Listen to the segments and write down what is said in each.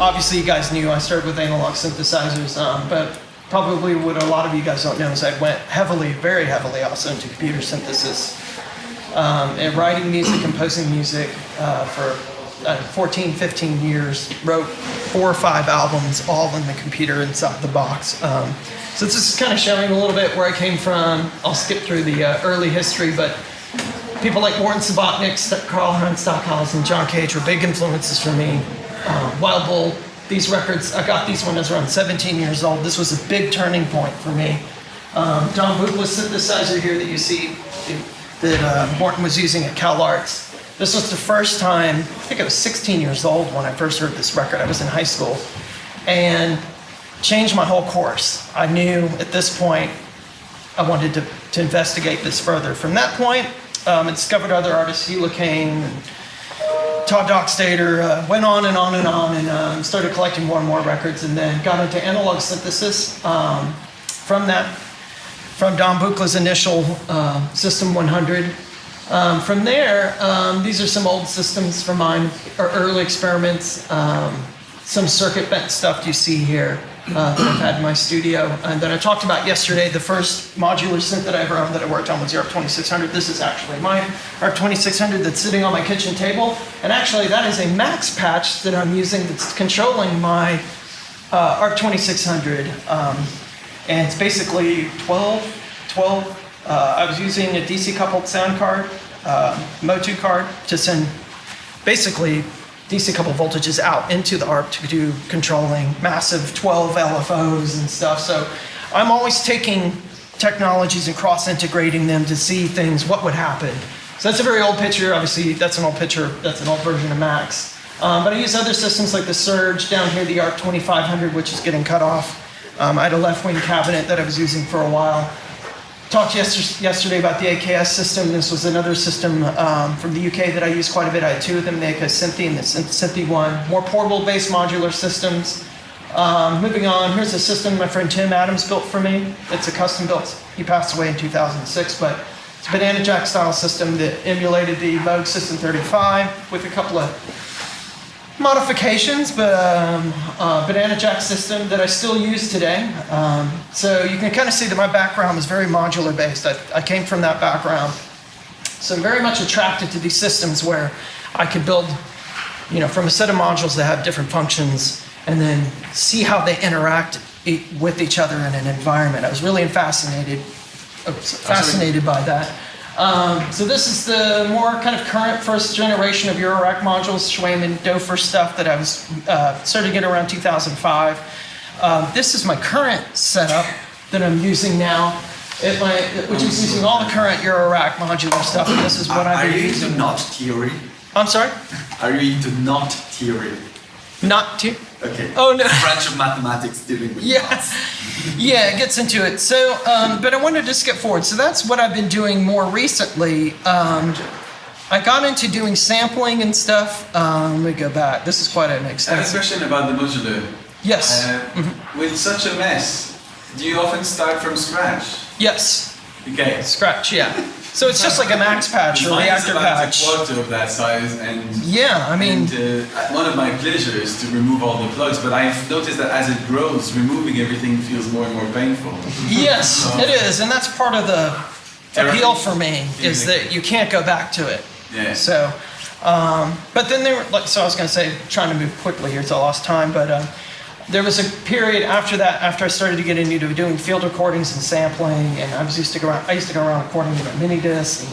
obviously you guys knew I started with analog synthesizers, but probably what a lot of you guys don't know is I went heavily, very heavily also into computer synthesis. And writing music, composing music for 14, 15 years, wrote 4 or 5 albums, all in the computer inside the box. So this is kind of showing a little bit where I came from. I'll skip through the early history, but people like Morton Subotnick, Karl-Heinz Stockhausen, and John Cage were big influences for me. Wild Bull, these records, I got these when I was around 17 years old. This was a big turning point for me. Don Buchla's synthesizer here that you see that Morton was using at Cal Arts. This was the first time, I think I was 16 years old when I first heard this record. I was in high school, and changed my whole course. I knew at this point I wanted to investigate this further. From that point, I discovered other artists, Hugh Kane, and Todd Dockstader, went on and on and on, and started collecting more and more records, and then got into analog synthesis from Don Buchla's initial System 100. From there, these are some old systems from mine, or early experiments, some circuit bent stuff you see here that I've had in my studio. And then I talked about yesterday, the first modular synth that I ever owned that I worked on was the ARP 2600. This is actually mine, ARP 2600 that's sitting on my kitchen table. And actually that is a max patch that I'm using that's controlling my ARP 2600. And it's basically 12. I was using a DC coupled sound card, Mo2 card, to send basically DC coupled voltages out into the ARP to do controlling massive 12 LFOs and stuff. So I'm always taking technologies and cross-integrating them to see things, what would happen. So that's a very old picture. Obviously, that's an old picture. That's an old version of Max. But I use other systems like the Surge, down here the ARP 2500, which is getting cut off. I had a left-wing cabinet that I was using for a while. Talked yesterday about the AKS system. This was another system from the UK that I use quite a bit. I had 2 of them, the AKS Synthi and the Synthi 1. More portable-based modular systems. Moving on, here's a system my friend Tim Adams built for me. It's a custom built. He passed away in 2006, but it's a banana jack style system that emulated the Moog System 35 with a couple of modifications, but banana jack system that I still use today. So you can kind of see that my background was very modular based. I came from that background. So I'm very much attracted to these systems where I could build, from a set of modules that have different functions and then see how they interact with each other in an environment. I was really fascinated by that. So this is the more kind of current first generation of Eurorack modules, Schwem and Dofer stuff that I was started to get around 2005. This is my current setup that I'm using now, which is using all the current Eurorack modular stuff. And this is what I've been using. Are you into knot theory? I'm sorry? Are you into knot theory? Not to. Okay. Oh no. Branch of mathematics dealing with knots. Yeah, it gets into it. So, but I wanted to skip forward. So that's what I've been doing more recently. I got into doing sampling and stuff. Let me go back. This is quite an extensive. I have a question about the modular. Yes. With such a mess, do you often start from scratch? Yes. Okay. Scratch, yeah. So it's just like a max patch or reactor patch. Mine is about a quarter of that size, and yeah, I mean, one of my pleasures is to remove all the plugs. But I've noticed that as it grows, removing everything feels more and more painful. Yes, it is, and that's part of the appeal for me is that you can't go back to it. Yeah. So, but then so I was going to say, trying to move quickly here, so I lost time, but. There was a period after that, after I started to get into doing field recordings and sampling, and I used to go around recording with a mini disc.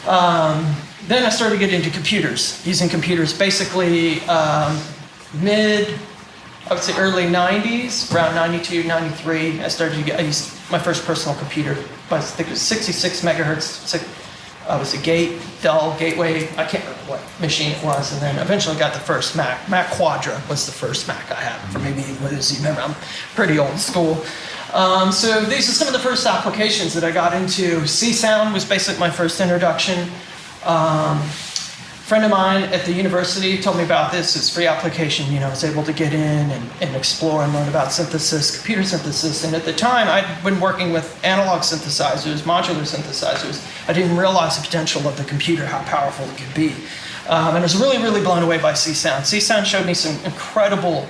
And, then I started to get into computers, using computers. Basically, I would say early 90s, around 92, 93, I used my first personal computer. I think it was 66 megahertz. It was a Dell Gateway, I can't remember what machine it was, and then eventually got the first Mac. Mac Quadra was the first Mac I had. For maybe those of you remember, I'm pretty old school. So these are some of the first applications that I got into. C-Sound was basically my first introduction. A friend of mine at the university told me about this. It's a free application, I was able to get in and explore and learn about synthesis, computer synthesis. And at the time, I'd been working with analog synthesizers, modular synthesizers. I didn't realize the potential of the computer, how powerful it could be. And I was really, really blown away by C-Sound. C-Sound showed me some incredible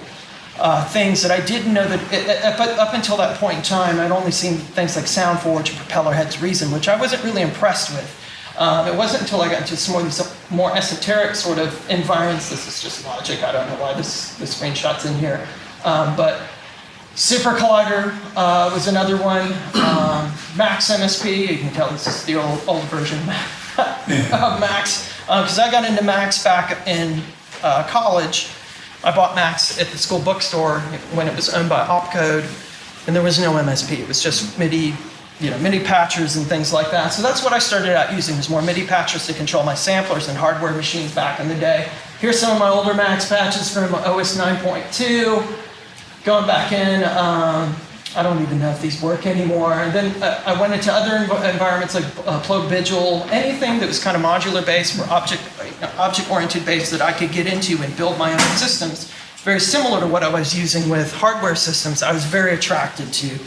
things that I didn't know that, up until that point in time, I'd only seen things like SoundForge and Propeller Heads Reason, which I wasn't really impressed with. It wasn't until I got into some of these more esoteric sort of environments. This is just logic. I don't know why this screenshot's in here. But Super Collider was another one. Max MSP, you can tell this is the old version of Max. Because I got into Max back in college. I bought Max at the school bookstore when it was owned by Opcode, and there was no MSP. It was just MIDI, MIDI patchers and things like that. So that's what I started out using, was more MIDI patchers to control my samplers and hardware machines back in the day. Here's some of my older Max patches from OS 9.2. Going back in, I don't even know if these work anymore. And then I went into other environments like Plugvigil, anything that was kind of modular based or object-oriented based that I could get into and build my own systems. Very similar to what I was using with hardware systems, I was very attracted to.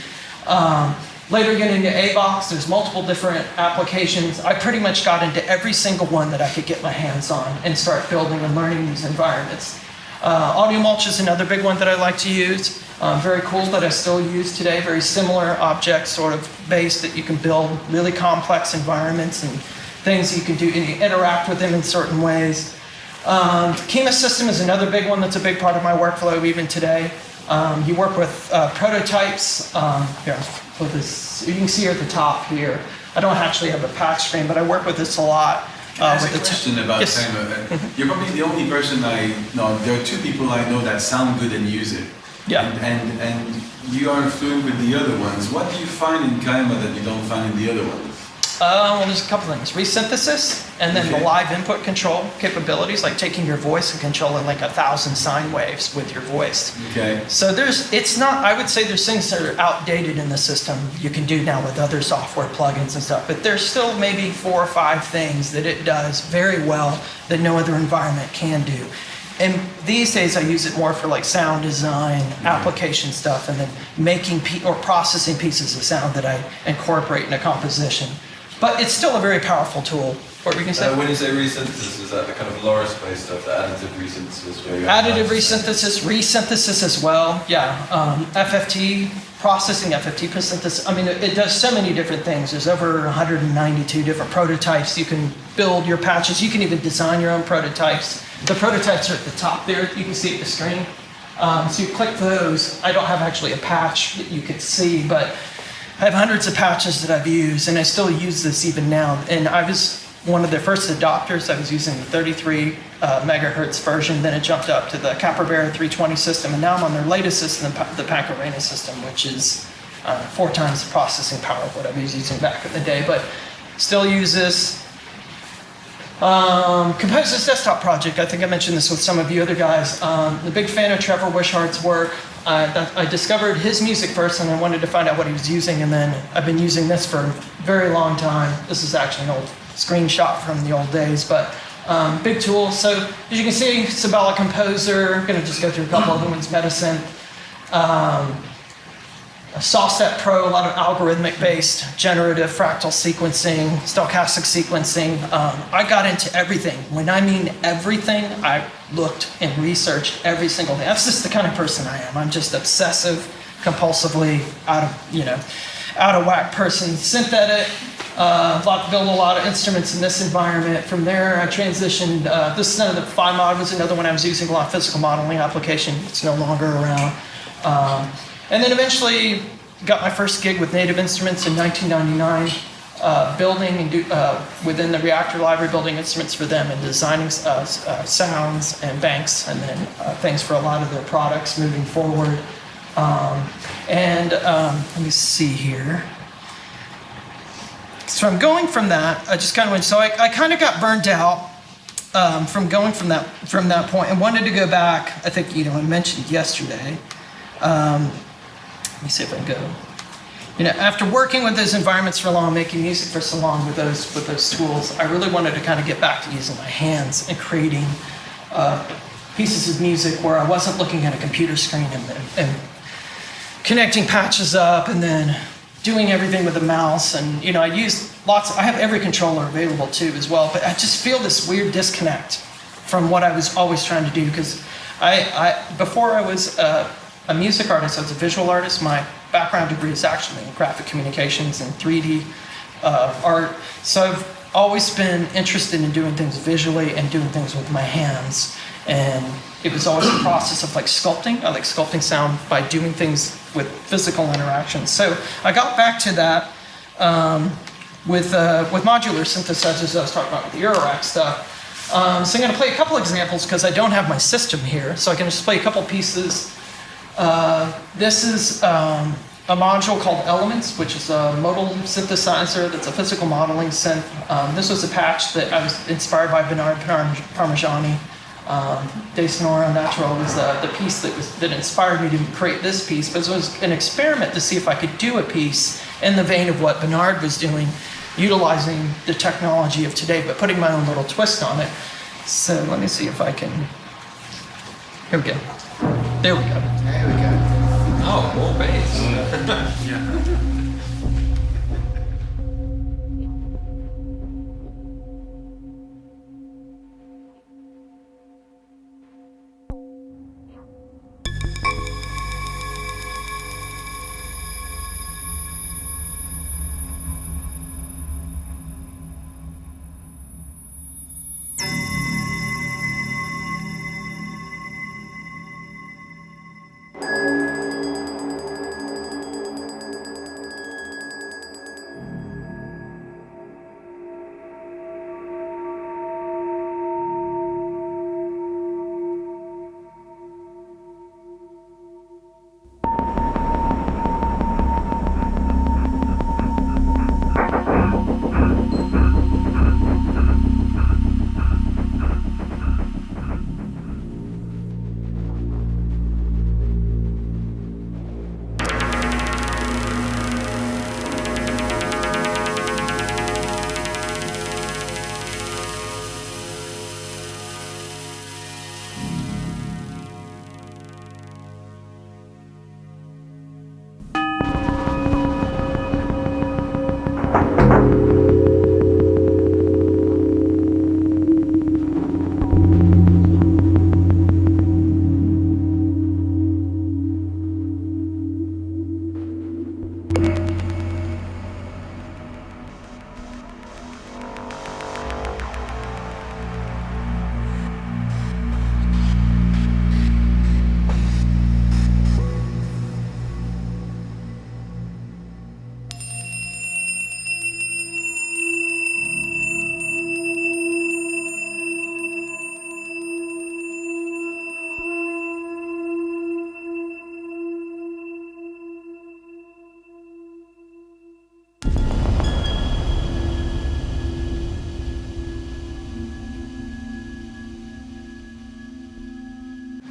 Later getting into ABOX, there's multiple different applications. I pretty much got into every single one that I could get my hands on and start building and learning these environments. Audio Mulch is another big one that I like to use. Very cool that I still use today. Very similar object sort of base that you can build really complex environments and things you can do, and you interact with them in certain ways. FluCoMa system is another big one that's a big part of my workflow even today. You work with prototypes. Here, put this, you can see here at the top here. I don't actually have a patch screen, but I work with this a lot. Can I ask a question about FluCoMa? You're probably the only person I know. There are two people I know that sound good and use it. Yeah. And you are fluent with the other ones. What do you find in FluCoMa that you don't find in the other ones? Well, there's a couple things. Resynthesis, and then the live input control capabilities, like taking your voice and controlling like 1,000 sine waves with your voice. Okay. So I would say there's things that are outdated in the system you can do now with other software plugins and stuff, but there's still maybe 4 or 5 things that it does very well that no other environment can do. And these days I use it more for like sound design, application stuff, and then making or processing pieces of sound that I incorporate in a composition. But it's still a very powerful tool. What were you going to say? When you say resynthesis, is that the kind of LoRa-based stuff, the additive resynthesis? Where you Additive resynthesis as well, yeah. FFT, processing FFT synthesis. I mean, it does so many different things. There's over 192 different prototypes. You can build your patches. You can even design your own prototypes. The prototypes are at the top there. You can see at the screen. So you click those. I don't have actually a patch that you could see, but I have hundreds of patches that I've used, and I still use this even now. And I was one of the first adopters. I was using the 33 megahertz version, then it jumped up to the Caprabera 320 system, and now I'm on their latest system, the Paccarena system, which is 4 times the processing power of what I was using back in the day, but still use this. Composer's Desktop Project, I think I mentioned this with some of you other guys. The big fan of Trevor Wishart's work. I discovered his music first, and I wanted to find out what he was using, and then I've been using this for a very long time. This is actually an old screenshot from the old days, but big tool. So as you can see, Sabella Composer. I'm going to just go through a couple other ones. Medicine. SoftSet Pro, a lot of algorithmic-based, generative fractal sequencing, stochastic sequencing. I got into everything. When I mean everything, I looked and researched every single thing. That's just the kind of person I am. I'm just obsessive, compulsively out of whack person. Synthetic, built a lot of instruments in this environment. From there, I transitioned. This is another Phy-Mod was another one I was using a lot of physical modeling application. It's no longer around. And then eventually got my first gig with Native Instruments in 1999, building and within the Reactor library, building instruments for them and designing sounds and banks and then things for a lot of their products moving forward. Let me see here. So I'm going from that. I just kind of went. So I kind of got burned out from going from that point and wanted to go back. I think I mentioned yesterday. Let me see if I can go. After working with those environments for long, making music for so long with those tools, I really wanted to kind of get back to using my hands and creating pieces of music where I wasn't looking at a computer screen and connecting patches up and then doing everything with a mouse. And I used I have every controller available too as well, but I just feel this weird disconnect from what I was always trying to do, because before I was a music artist, I was a visual artist. My background degree is actually in graphic communications and 3D art. So I've always been interested in doing things visually and doing things with my hands. And it was always a process of like sculpting. I like sculpting sound by doing things with physical interactions. So I got back to that with modular synthesizers I was talking about with the Eurorack stuff. So I'm going to play a couple examples because I don't have my system here. So I can just play a couple pieces. This is a module called Elements, which is a modal synthesizer that's a physical modeling synth. This was a patch that I was inspired by Bernard Parmigiani. De Sonora Natural was the piece that inspired me to create this piece, but it was an experiment to see if I could do a piece in the vein of what Bernard was doing, utilizing the technology of today, but putting my own little twist on it. So let me see if I can, here we go. There we go. There we go. Oh, more bass. Yeah.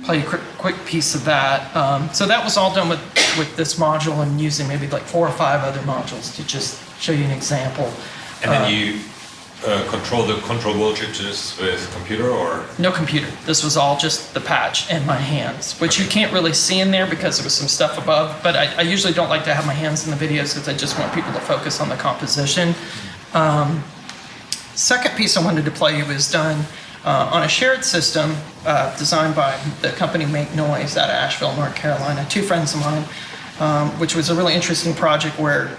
Play a quick piece of that. So that was all done with this module and using maybe like 4 or 5 other modules to just show you an example. And then you control the control voltages with computer or? No computer. This was all just the patch and my hands, which you can't really see in there because there was some stuff above, but I usually don't like to have my hands in the videos because I just want people to focus on the composition. Second piece I wanted to play was done on a shared system designed by the company Make Noise out of Asheville, North Carolina, 2 friends of mine, which was a really interesting project where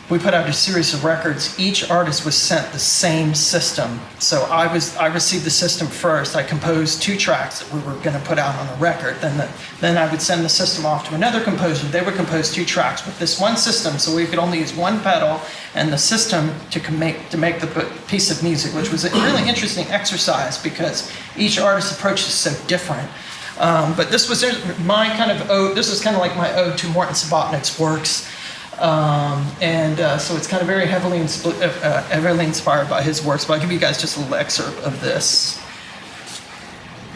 we put out a series of records. Each artist was sent the same system. So I received the system first. I composed 2 tracks that we were going to put out on a record. Then I would send the system off to another composer. They would compose 2 tracks with this one system, so we could only use one pedal and the system to make the piece of music, which was a really interesting exercise because each artist's approach is so different. But this was my kind of ode. This was kind of like my ode to Morton Subotnick's works. So it's kind of very heavily inspired by his works, but I'll give you guys just a little excerpt of this.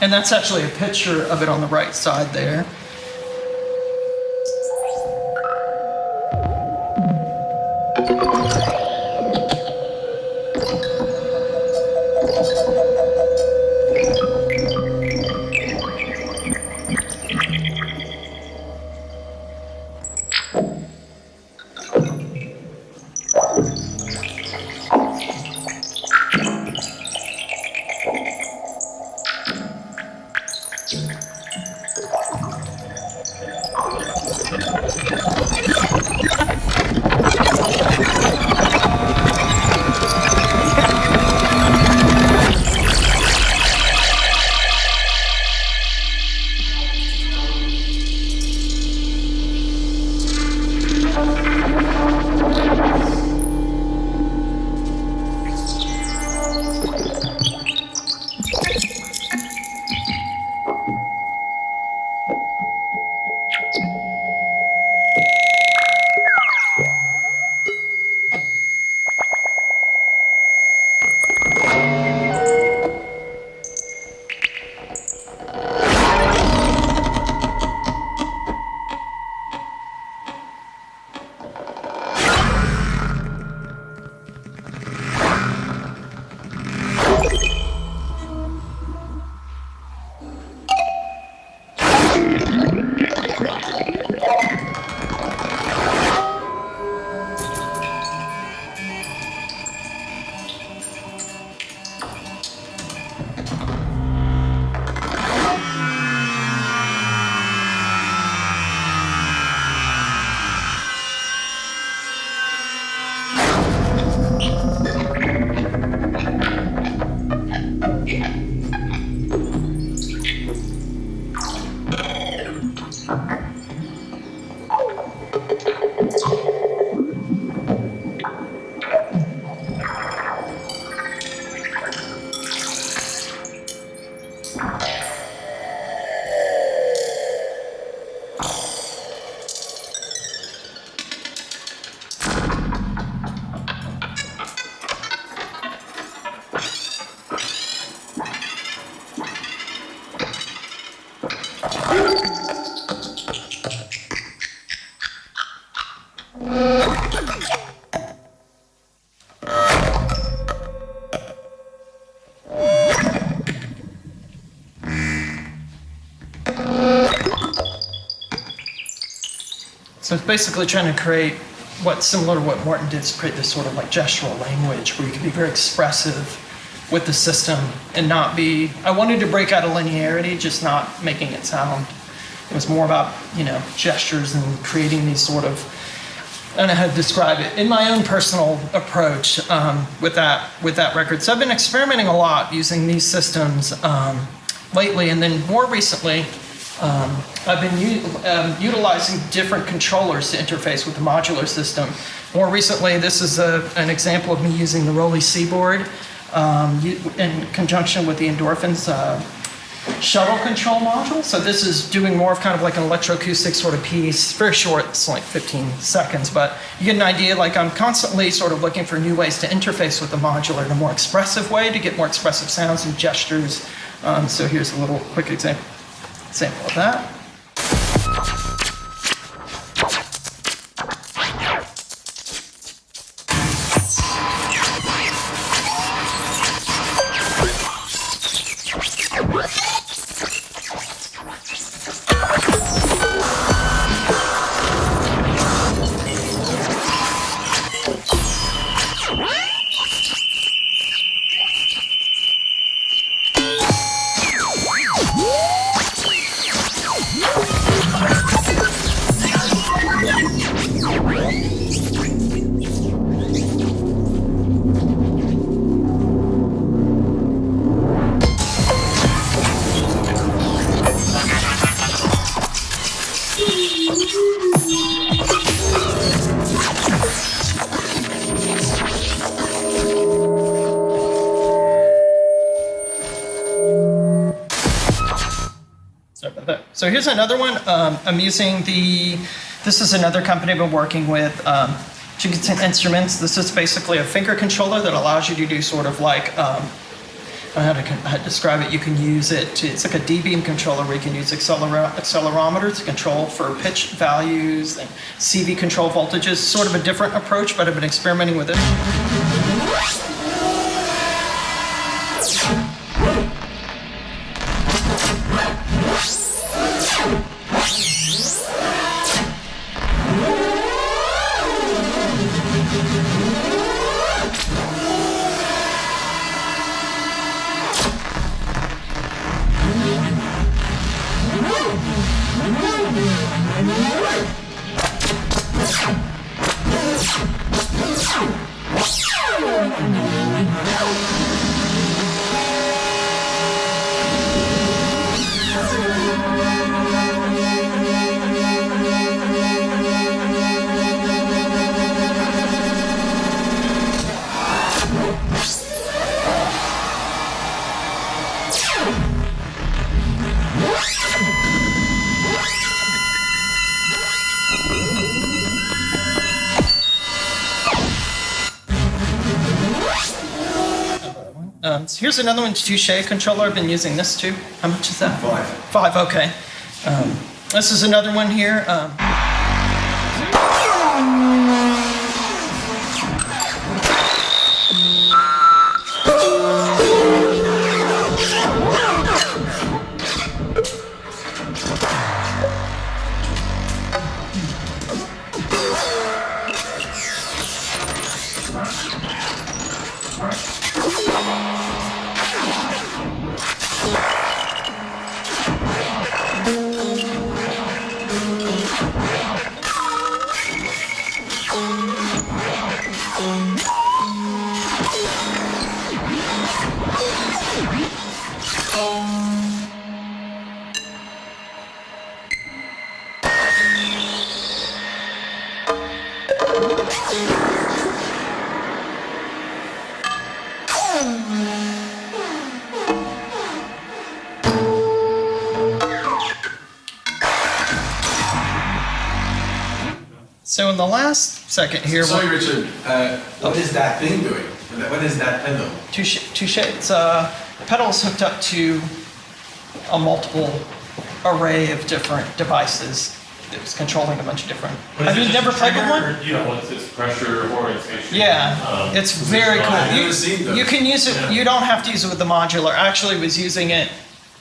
And that's actually a picture of it on the right side there. So it's basically trying to create what's similar to what Morton did, to create this sort of like gestural language where you can be very expressive with the system and not be, I wanted to break out of linearity, just not making it sound. It was more about, you know, gestures and creating these sort of, I don't know how to describe it, in my own personal approach with that record. So I've been experimenting a lot using these systems lately, and then more recently, I've been utilizing different controllers to interface with the modular system. More recently, this is an example of me using the Rolly C-board in conjunction with the Endorphins shuttle control module. So this is doing more of kind of like an electroacoustic sort of piece. Very short, it's like 15 seconds, but you get an idea. Like I'm constantly sort of looking for new ways to interface with the modular in a more expressive way to get more expressive sounds and gestures. So here's a little quick example of that. So here's another one. I'm using this is another company I've been working with, Gillies Instruments. This is basically a finger controller that allows you to do sort of like, I don't know how to describe it. You can use it to, it's like a D-beam controller where you can use accelerometer to control for pitch values and CV control voltages. Sort of a different approach, but I've been experimenting with it. So here's another one, Touche controller. I've been using this too. How much is that? 5. 5, okay. This is another one here. So in the last second here, Sorry, Richard. What is that thing doing? What is that pedal? touche. It's the pedal's hooked up to a multiple array of different devices. It's controlling a bunch of different. Have you never played with one? What's this pressure orientation? Yeah, it's very cool. I've never seen those. You can use it. You don't have to use it with the modular. I actually was using it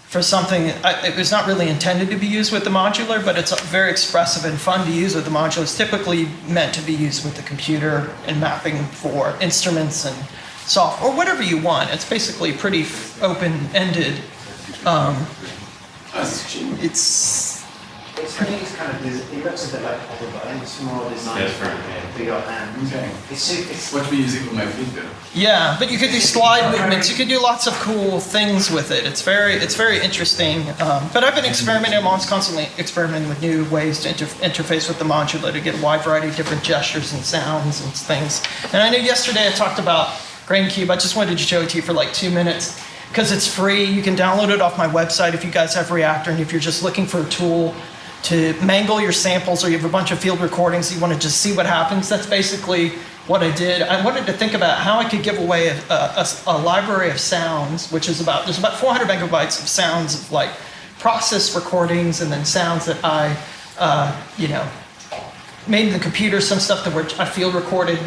for something. It was not really intended to be used with the modular, but it's very expressive and fun to use with the modular. It's typically meant to be used with the computer and mapping for instruments and soft or whatever you want. It's basically pretty open-ended. It's kind of, it looks a bit like Bradbury. It's more designed for your hand. Okay. It's Watch me using with my feet though. Yeah, but you could do slide movements. You could do lots of cool things with it. It's very interesting. But I've been experimenting. I'm always constantly experimenting with new ways to interface with the modular to get a wide variety of different gestures and sounds and things. And I know yesterday I talked about Cube. I just wanted to show it to you for like 2 minutes because it's free. You can download it off my website if you guys have Reactor, and if you're just looking for a tool to mangle your samples, or you have a bunch of field recordings, you want to just see what happens. That's basically what I did. I wanted to think about how I could give away a library of sounds, which is there's about 400 megabytes of sounds of like process recordings and then sounds that I, made in the computer, some stuff that I field recorded.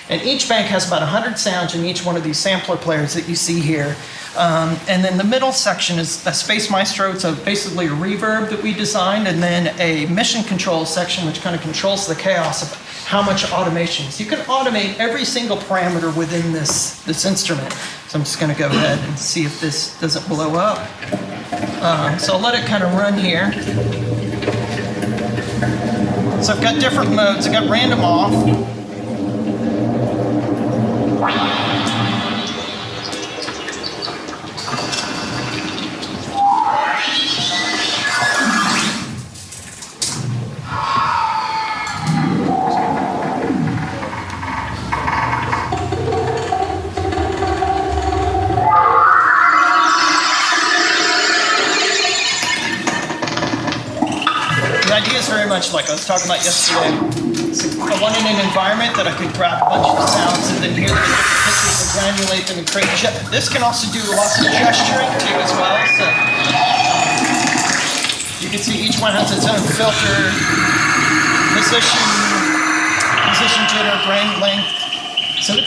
And each bank has about 100 sounds in each one of these sampler players that you see here. And then the middle section is a Space Maestro. It's basically a reverb that we designed, and then a mission control section, which kind of controls the chaos of how much automation. So you can automate every single parameter within this instrument. So I'm just going to go ahead and see if this doesn't blow up. So I'll let it kind of run here. So I've got different modes. I've got random off. The idea is very much like I was talking about yesterday. I wanted an environment that I could grab a bunch of sounds and then hear them in different pitches and granulate them and create. This can also do lots of gesturing too as well. So you can see each one has its own filter, position jitter, grain length. So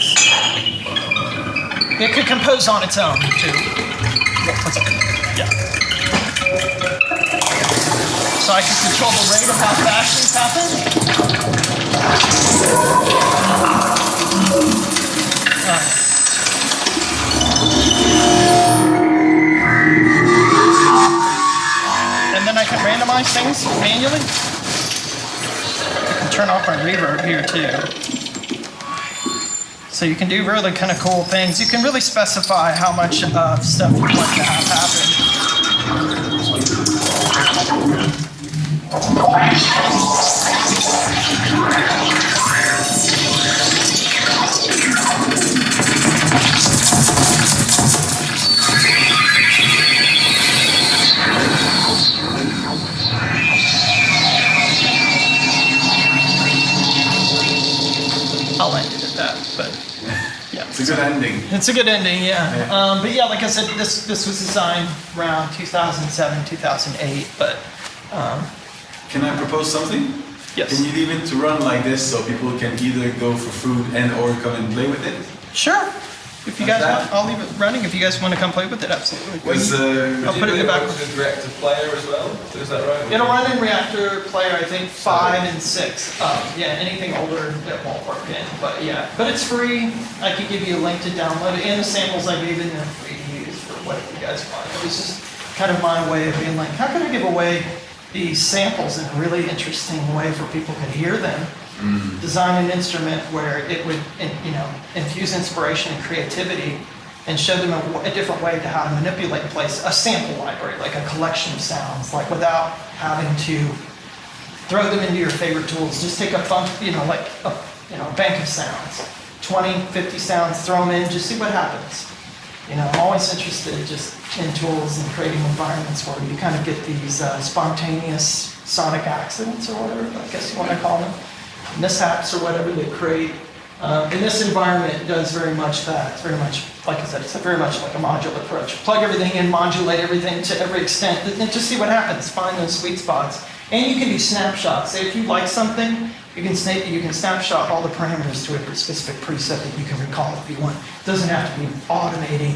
it could compose on its own too. Yeah. So I can control the rate of how fast things happen. And then I can randomize things manually. I can turn off my reverb here too. So you can do really kind of cool things. You can really specify how much stuff you want to have happen. I'll end it at that, but yeah. It's a good ending. It's a good ending, yeah. But yeah, like I said, this was designed around 2007, 2008, but Can I propose something? yes. Can you leave it to run like this so people can either go for food and or come and play with it? Sure. If you Like guys that? want, I'll leave it running. If you guys want to come play with it, absolutely. Was, I'll put it in the back. With Reactor Player as well? Is that right? It'll run in Reactor Player, I think 5 and 6. Yeah, anything older that won't work in. But yeah, but it's free. I could give you a link to download it, and the samples I gave in there are free to use for whatever you guys want. It was just kind of my way of being like, how can I give away these samples in a really interesting way for people to hear them? Design an instrument where it would, infuse inspiration and creativity, and show them a different way to how to manipulate and place a sample library, like a collection of sounds, like without having to throw them into your favorite tools. Just take a like a bank of sounds, 20, 50 sounds, throw them in, just see what happens. I'm always interested just in tools and creating environments where you kind of get these spontaneous sonic accidents or whatever, I guess you want to call them, mishaps or whatever they create. And this environment does very much that. It's very much, like I said, it's very much like a modular approach. Plug everything in, modulate everything to every extent, and just see what happens. Find those sweet spots. And you can do snapshots. Say if you like something, you can snapshot all the parameters to a specific preset that you can recall if you want. It doesn't have to be automating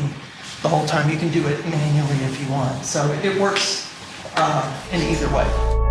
the whole time. You can do it manually if you want. So it works in either way.